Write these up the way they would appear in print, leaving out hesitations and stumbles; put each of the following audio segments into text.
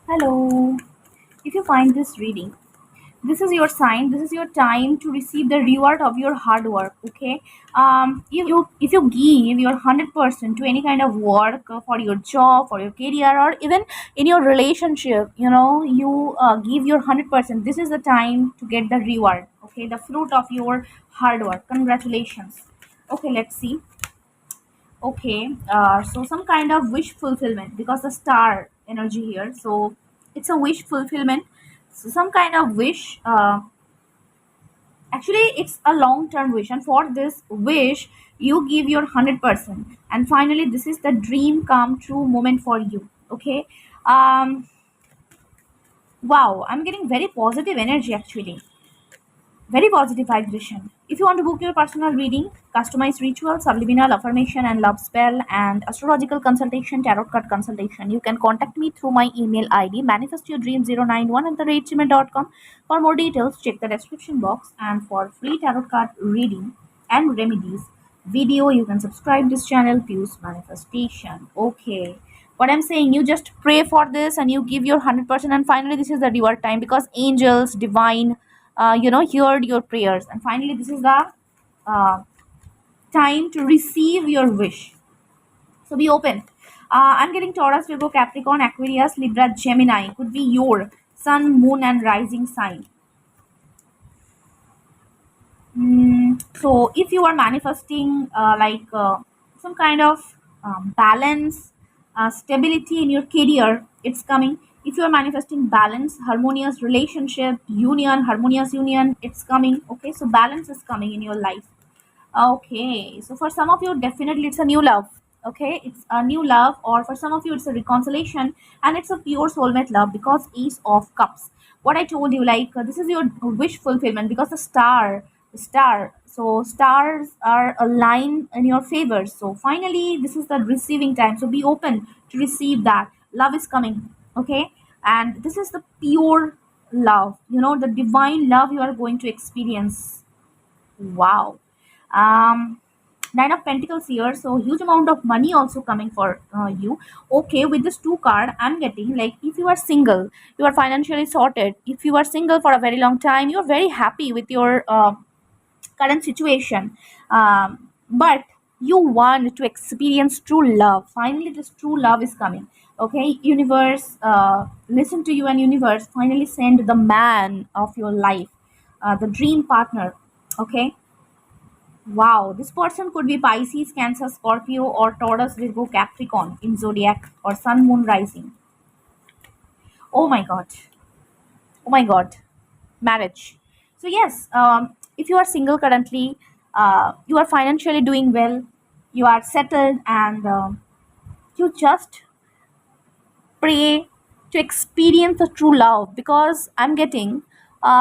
Hello. If you find this reading, this is your sign. This is your time to receive the reward of your hard work. Okay. If you give your 100% to any kind of work for your job, for your career, or even in your relationship, you give your 100%. This is the time to get the reward. Okay, the fruit of your hard work. Congratulations. Okay, let's see. Okay, so some kind of wish fulfillment because the star energy here. So it's a wish fulfillment. So some kind of wish. Actually, it's a long-term wish, and for this wish, you give your 100%. And finally, this is the dream come true moment for you. Okay. Wow, I'm getting very positive energy actually. Very positive vibration. If you want to book your personal reading, customized ritual, subliminal affirmation and love spell, and astrological consultation, tarot card consultation, you can contact me through my email ID manifestyourdream091@gmail.com. For more details, check the description box. And for free tarot card reading and remedies video, you can subscribe this channel, Pius Manifestation. Okay. What I'm saying, you just pray for this and you give your 100%, and finally, this is the reward time because angels, divine, heard your prayers, and finally this is the uh, time to receive your wish. So be open. I'm getting Taurus, Virgo, Capricorn, Aquarius, Libra, Gemini. Could be your sun, moon and rising sign. So if you are manifesting some kind of balance, stability in your career, it's coming. If you are manifesting balance, harmonious relationship, union, harmonious union, it's coming. Okay, so balance is coming in your life. Okay, so for some of you, definitely it's a new love. Okay, it's a new love, or for some of you, it's a reconciliation, and it's a pure soulmate love because Ace of Cups. What I told you, this is your wish fulfillment because the star. So stars are aligned in your favor. So finally, this is the receiving time. So be open to receive that. Love is coming. Okay, and this is the pure love. The divine love you are going to experience. Wow. um Nine of Pentacles here, so huge amount of money also coming for you. Okay, with this two card, I'm getting like if you are single, you are financially sorted. If you are single for a very long time, you're very happy with your current situation, but you want to experience true love. Finally, this true love is coming. Okay, universe, listen to you, and universe finally send the man of your life, the dream partner. Okay. Wow, this person could be Pisces, Cancer, Scorpio, or Taurus, Virgo, Capricorn in zodiac, or Sun, Moon, Rising. Oh my God. Oh my God. Marriage. So, yes, if you are single currently, you are financially doing well, you are settled, and you just pray to experience the true love because I'm getting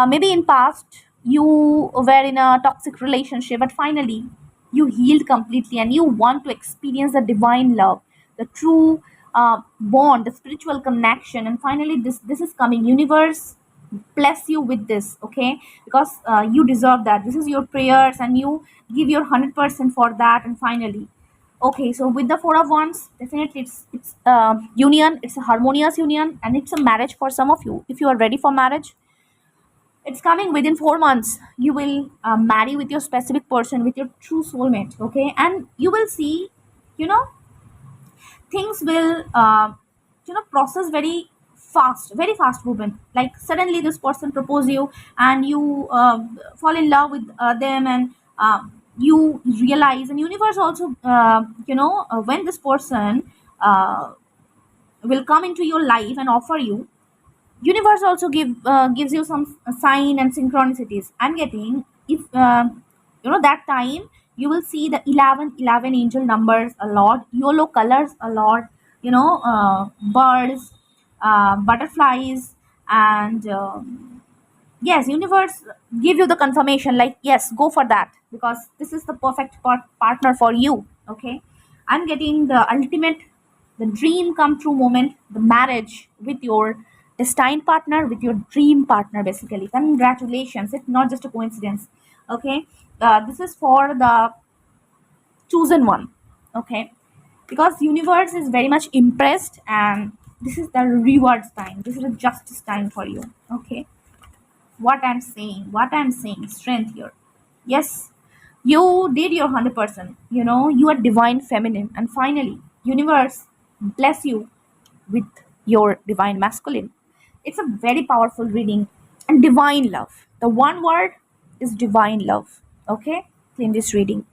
maybe in past you were in a toxic relationship, but finally you healed completely and you want to experience the divine love, the true bond, the spiritual connection, and finally this is coming. Universe bless you with this. Okay, because you deserve that. This is your prayers and you give your 100% for that. And finally, okay, so with the Four of Wands, definitely it's union. It's a harmonious union, and it's a marriage for some of you. If you are ready for marriage, it's coming within 4 months. You will marry with your specific person, with your true soulmate. Okay, and you will see, you know, things will process very fast movement. Like suddenly this person propose you, and you fall in love with them, and you realize, and universe also when this person uh, will come into your life and offer you, universe also gives you some sign and synchronicities. I'm getting, if that time you will see the 11 angel numbers a lot, yellow colors a lot, birds, butterflies, and yes, universe give you the confirmation like yes, go for that because this is the perfect partner for you. Okay, I'm getting the ultimate, the dream come true moment, the marriage with your destined partner, with your dream partner. Basically, congratulations, it's not just a coincidence. Okay, this is for the chosen one. Okay, because universe is very much impressed, and This is the rewards time. This is a justice time for you. Okay. What I'm saying, strength here. Yes, you did your 100%. You are divine feminine. And finally, universe bless you with your divine masculine. It's a very powerful reading. And divine love. The one word is divine love. Okay? In this reading.